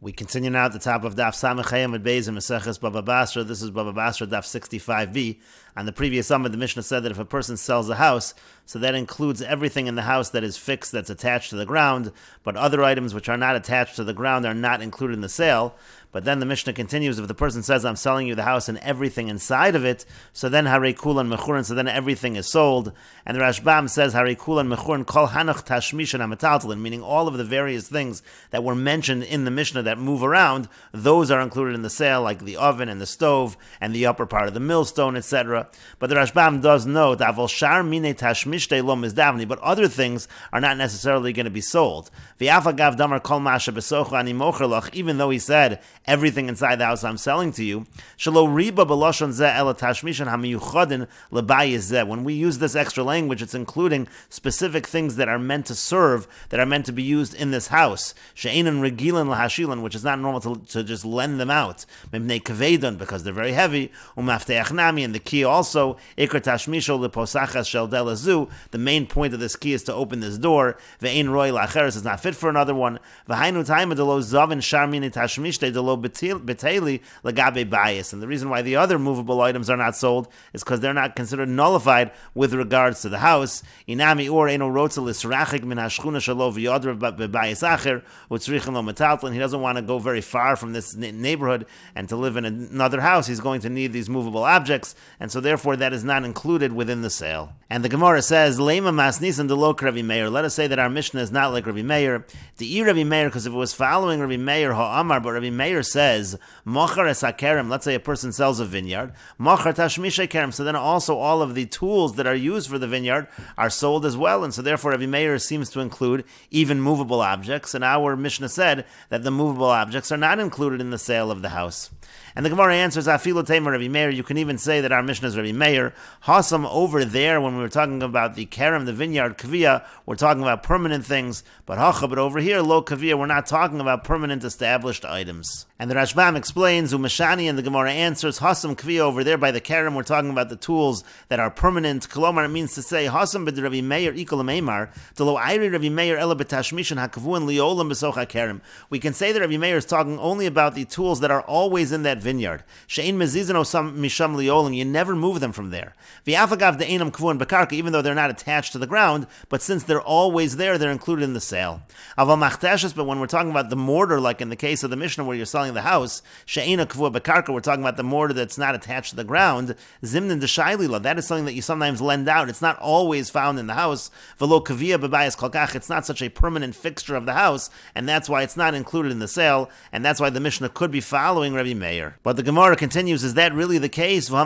We continue now at the top of Daf 65b Daf in Meseches Bava Basra. This is Bava Basra Daf 65b. On the previous Amud, the Mishnah said that if a person sells a house, so that includes everything in the house that is fixed, that's attached to the ground, but other items which are not attached to the ground are not included in the sale. But then the Mishnah continues, if the person says, I'm selling you the house and everything inside of it, so then Harei Kulan Mechurin, so then everything is sold. And the Rashbam says, Harei Kulan Mechurin Kol Hanach Tashmishan HaMetaltalin, meaning all of the various things that were mentioned in the Mishnah that move around, those are included in the sale, like the oven and the stove and the upper part of the millstone, etc. But the Rashbam does note, Avol Shar Mine Tashmishtei Lo Mizdavni, but other things are not necessarily going to be sold. V'afagav Damar Kol Masha Besocha Ani Mocher Lach, even though he said, everything inside the house I'm selling to you. Shelo riba b'lashon zeh ela tashmishan hamiyuchadin lebayis zeh. When we use this extra language, it's including specific things that are meant to serve, that are meant to be used in this house. She'enan regilan lahashilan, which is not normal to just lend them out. Mimnei kavedan, because they're very heavy. Umafteach nami, and the key also. Ikar tashmisho leposachas shel delazu. The main point of this key is to open this door. Ve'ein roi lacheres is not fit for another one. V'hainu taima delo zavin sharmini tashmishtei delo beteli lagabe bias. And the reason why the other movable items are not sold is because they're not considered nullified with regards to the house. Inami or eno rotzel israchik min hashchuna shalo v'yodr bebayis acher utzrichin lo metaltalin. He doesn't want to go very far from this neighborhood and to live in another house. He's going to need these movable objects, and so therefore that is not included within the sale. And the Gemara says, Lema masnisan delok Ravi Meir. Let us say that our Mishnah is not like Ravi Meir. The Ravi Meir, because if it was following Ravi Meir ha'amar, but Ravi Meir says, Mochar es hakerem, let's say a person sells a vineyard, Mochar tashmishay kerem, so then also all of the tools that are used for the vineyard are sold as well, and so therefore Ravi Meir seems to include even movable objects, and our Mishnah said that the movable objects are not included in the sale of the house. And the Gemara answers, Afilu Tema Ravi Meir, you can even say that our Mishnah is Ravi Meir. Hasam over there, when we were talking about the kerem, the vineyard, kaviyah, we're talking about permanent things, but over here, lo kaviyah, we're not talking about permanent established items. And the Rashbam explains, Umashani, and the Gemara answers, Hasam kaviyah over there by the kerem, we're talking about the tools that are permanent. Kolomar, it means to say, Hasam b'd Ravi Meir ikol meimar, delo ayri Ravi Meir ela b'tashmishan hakavuan liolam b'socha kerem. We can say that Ravi Meir is talking only about the tools that are always in that vineyard. She'ein mezizan osam misham liolam, you never move them from there. V'afagav de'enam kvuan b'karka, even though they're not attached to the ground, but since they're always there, they're included in the sale. Aval machteshes, but when we're talking about the mortar, like in the case of the Mishnah where you're selling the house, she'ena kvua b'karka, we're talking about the mortar that's not attached to the ground. Zimnin d'shailila, that is something that you sometimes lend out. It's not always found in the house. V'lo kaviyah b'bayis kolkach, it's not such a permanent fixture of the house, and that's why it's not included in the sale, and that's why the Mishnah could be following Rabbi Meir. But the Gemara continues, is that really the case? But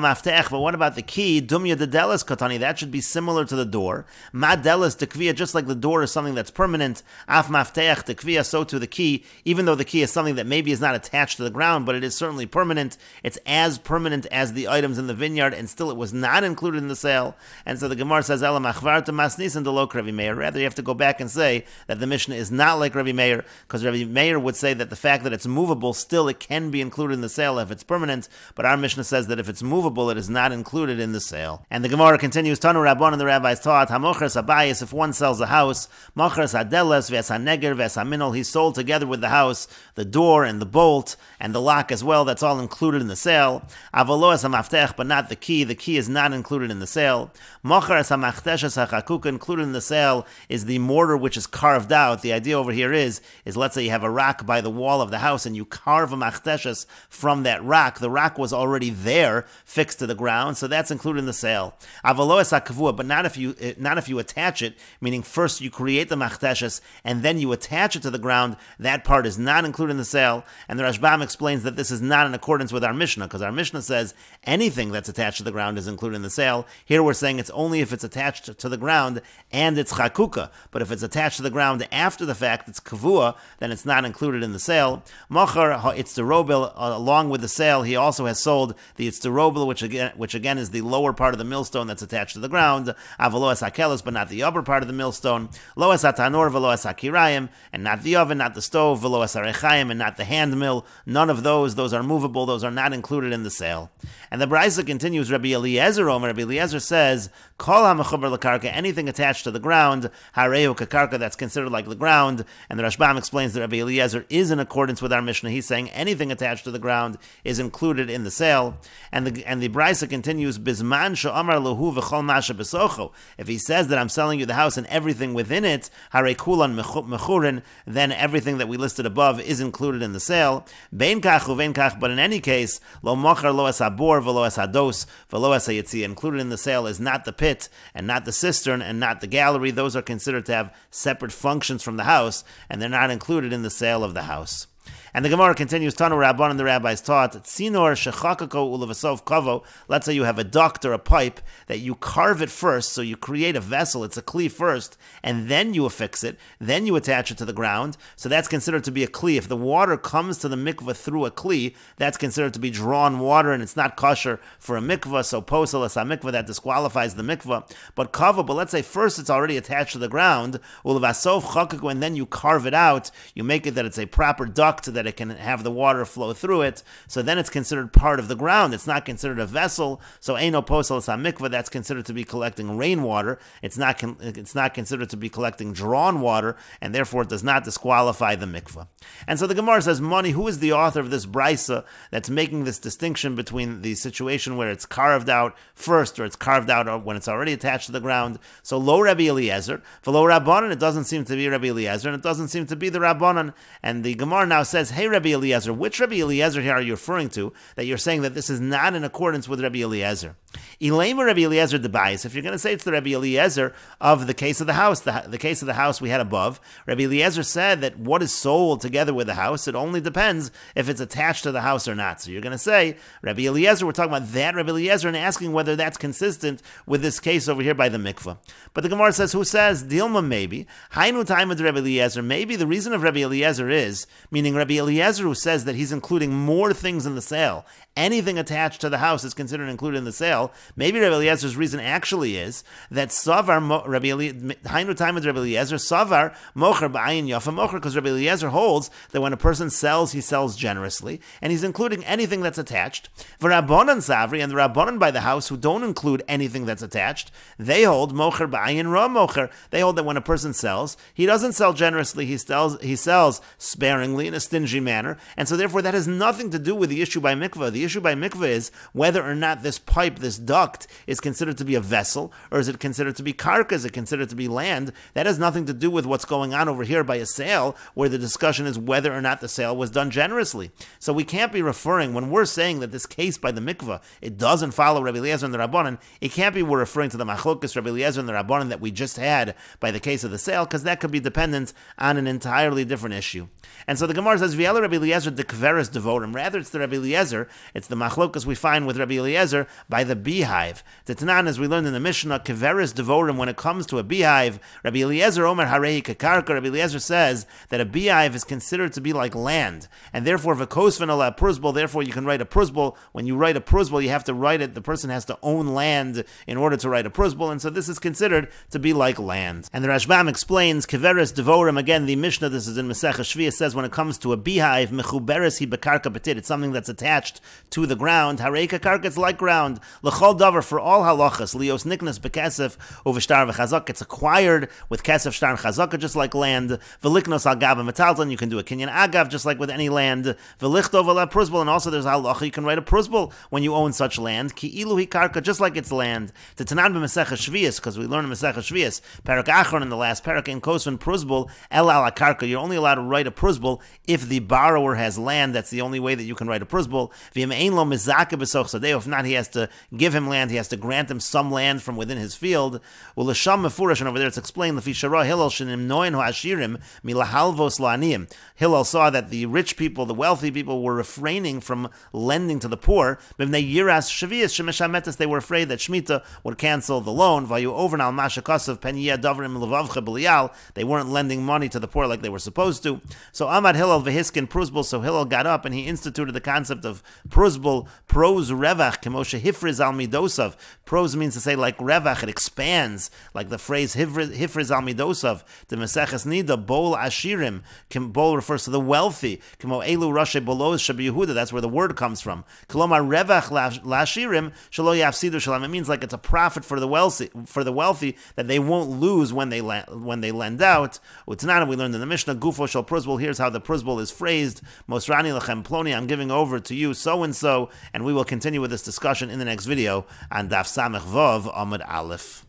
what about the key? Dumya dedelis katani, that should be similar to the door. Ma delis tekviyah, just like the door is something that's permanent. Af mafteach tekviyah, so to the key, even though the key is something that maybe is not attached to the ground, but it is certainly permanent. It's as permanent as the items in the vineyard, and still it was not included in the sale. And so the Gemara says, Ela machvarta masnisan delok Ravi Meir. Rather, you have to go back and say that the Mishnah is not like Ravi Meir, because Ravi Meir would say that the fact that it's movable, still it can be included in the sale if it's permanent, but our Mishnah says that if it's movable, it is not included in the sale. And the Gemara continues, Tanu Rabban, and the rabbis taught, Hamochers habayis, if one sells a house, Mochers hadeles, ves haneger, ves haminol, he's sold together with the house, the door and the bolt, and the lock as well, that's all included in the sale. Avaloes hamaftech, but not the key is not included in the sale. Mochers hamachteshes hachakuk, included in the sale is the mortar which is carved out. The idea over here is let's say you have a rock by the wall of the house and you carve a machteshes from that rock. The rock was already there, fixed to the ground, so that's included in the sale. Avaloes hakavua, but not if you attach it, meaning first you create the machteshes and then you attach it to the ground. That part is not included in the sale. And the Rashbam explains that this is not in accordance with our Mishnah, because our Mishnah says anything that's attached to the ground is included in the sale. Here we're saying it's only if it's attached to the ground and it's chakuka, but if it's attached to the ground after the fact, it's kavua, then it's not included in the sale. Mochar it's the robil, along with the sale, he also has sold the it's the robil, which again is the lower part of the millstone that's attached to the ground. ground, avalo es hakelos, but not the upper part of the millstone, lo es hatanor velo es hakirayim, and not the oven, not the stove, velo es harechayim, and not the hand mill. None of those are movable, those are not included in the sale. And the Brisa continues, Rabbi Eliezer Omer, Rabbi Eliezer says, Kol ha-mechuber l'karka, anything attached to the ground, hareu kakarka, that's considered like the ground. And the Rashbam explains that Rabbi Eliezer is in accordance with our Mishnah. He's saying anything attached to the ground is included in the sale. And the Brisa continues, Bizman she'amar lehu v'chol masha besocho. If he says that I'm selling you the house and everything within it, harei kulan mechurin, then everything that we listed above is included in the sale. Bein kach uvein kach, but in any case, lo mochar lo es habor v'lo es hados v'lo es hayitzia. Included in the sale is not the pit and not the cistern and not the gallery. Those are considered to have separate functions from the house, and they're not included in the sale of the house. And the Gemara continues, Tanu Rabban, and the rabbis taught, Tzinor shechakako ulevasov kavo. Let's say you have a duct or a pipe that you carve it first, so you create a vessel, it's a kli first, and then you affix it, then you attach it to the ground. So that's considered to be a kli. If the water comes to the mikveh through a kli, that's considered to be drawn water, and it's not kosher for a mikveh, so posel es ha-mikveh, that disqualifies the mikveh. But kavo, but let's say first it's already attached to the ground, ulevasov chakako, and then you carve it out, you make it that it's a proper duct, that it can have the water flow through it, so then it's considered part of the ground. It's not considered a vessel, so eino posel es ha-mikveh, that's considered to be collecting rainwater. It's not considered to be collecting drawn water, and therefore it does not disqualify the mikveh. And so the Gemara says, Moni, who is the author of this brisa that's making this distinction between the situation where it's carved out first, or it's carved out when it's already attached to the ground? So lo Rabbi Eliezer, for lo Rabbanan, it doesn't seem to be Rabbi Eliezer, and it doesn't seem to be the Rabbanan. And the Gemara now says, hey Rabbi Eliezer, which Rabbi Eliezer here are you referring to, that you're saying that this is not in accordance with Rabbi Eliezer? Ilema Rabbi Eliezer debais. If you're going to say it's the Rabbi Eliezer of the case of the house, the case of the house we had above, Rabbi Eliezer said that what is sold together with the house, it only depends if it's attached to the house or not. So you're going to say, Rabbi Eliezer, we're talking about that Rabbi Eliezer, and asking whether that's consistent with this case over here by the mikveh. But the Gemara says, who says? Dilma maybe. Hainu time with Rabbi Eliezer. Maybe the reason of Rabbi Eliezer is, meaning Rabbi Eliezer who says that he's including more things in the sale, anything attached to the house is considered included in the sale. Maybe Rabbi Eliezer's reason actually is that Savar Hainu time with Rabbi Eliezer Savar Mocher Ba'ayin Yafa Mocher, because Rabbi Eliezer holds that when a person sells, he sells generously, and he's including anything that's attached. V'Rabbanan Savri, and the Rabbanan by the house who don't include anything that's attached, they hold Mocher Ba'ayin Ra Mocher. They hold that when a person sells, he doesn't sell generously, he sells sparingly in a stingy manner, and so therefore that has nothing to do with the issue by mikveh. The issue by mikveh is whether or not this pipe, this duct, is considered to be a vessel, or is it considered to be karka, is it considered to be land? That has nothing to do with what's going on over here by a sale, where the discussion is whether or not the sale was done generously. So we can't be referring, when we're saying that this case by the mikveh, it doesn't follow Rabbi Eliezer and the Rabbanan, it can't be we're referring to the machlokas Rabbi Eliezer and the Rabbanan that we just had by the case of the sale, because that could be dependent on an entirely different issue. And so the Gemara says, V'yala Rabbi Eliezer de kveres devorim. Rather, it's the Rabbi Eliezer, it's the machlokas we find with Rabbi Eliezer by the beehive. The Tanan, as we learned in the Mishnah, kveres devorim, when it comes to a beehive, Rabbi Eliezer Omer Harei Kakarka, Rabbi Eliezer says that a beehive is considered to be like land, and therefore v'kosven ala pruzbol, therefore you can write a pruzbol. When you write a pruzbol, you have to write it, the person has to own land in order to write a pruzbol, and so this is considered to be like land. And the Rashbam explains, kveres devorim, again, the Mishnah, this is in Meseches Shvius, says when it comes to a beehive, mechuberes hi bekarka betit, it's something that's attached to the ground, harei kakarka, it's like ground, l'chol davar, for all halachas, lios niknas bekesef uveshtar v'chazak, it's acquired with kesef, shtar, and chazaka, just like land, v'liknos al gav metalton, you can do a kinyan agav, just like with any land, v'lichtov ala pruzbol, and also there's halacha, you can write a pruzbol when you own such land, ki ilu hi karka, just like it's land. To tanan b'Meseches Shvius, because we learn in Meseches Shvius, parak achron in the last parak, in kosven pruzbol, el ala karka, you're only allowed to write a pruzbol if the borrower has land. That's the only way that you can write a pruzbol. If not, he has to give him land, he has to grant him some land from within his field. And over there it's explained, Hillel saw that the rich people, the wealthy people, were refraining from lending to the poor. They were afraid that Shemitah would cancel the loan. They weren't lending money to the poor like they were supposed to. So Amad Hillel Hiskin Pruzbul, so Hillel got up and he instituted the concept of Pruzbul, pros revach, Kemoshe Hifriz al Midosav. Pros means to say like revach, it expands, like the phrase Hifriz al Midosav. The Meseches Nida, Bol Ashirim, Bol refers to the wealthy. Kemo Elu Rashe Bolos Shabi Yehuda, that's where the word comes from. Koloma revach lashirim shelo yafsidu shalom. It means like it's a profit for the wealthy that they won't lose when they lend out. Utnana, we learned in the Mishnah, Gufo shel Pruzbul. Here's how the Pruzbul is phrased: Mosrani lechem ploni. I'm giving over to you so and so, and we will continue with this discussion in the next video on Daf Samech Vav Amud Aleph.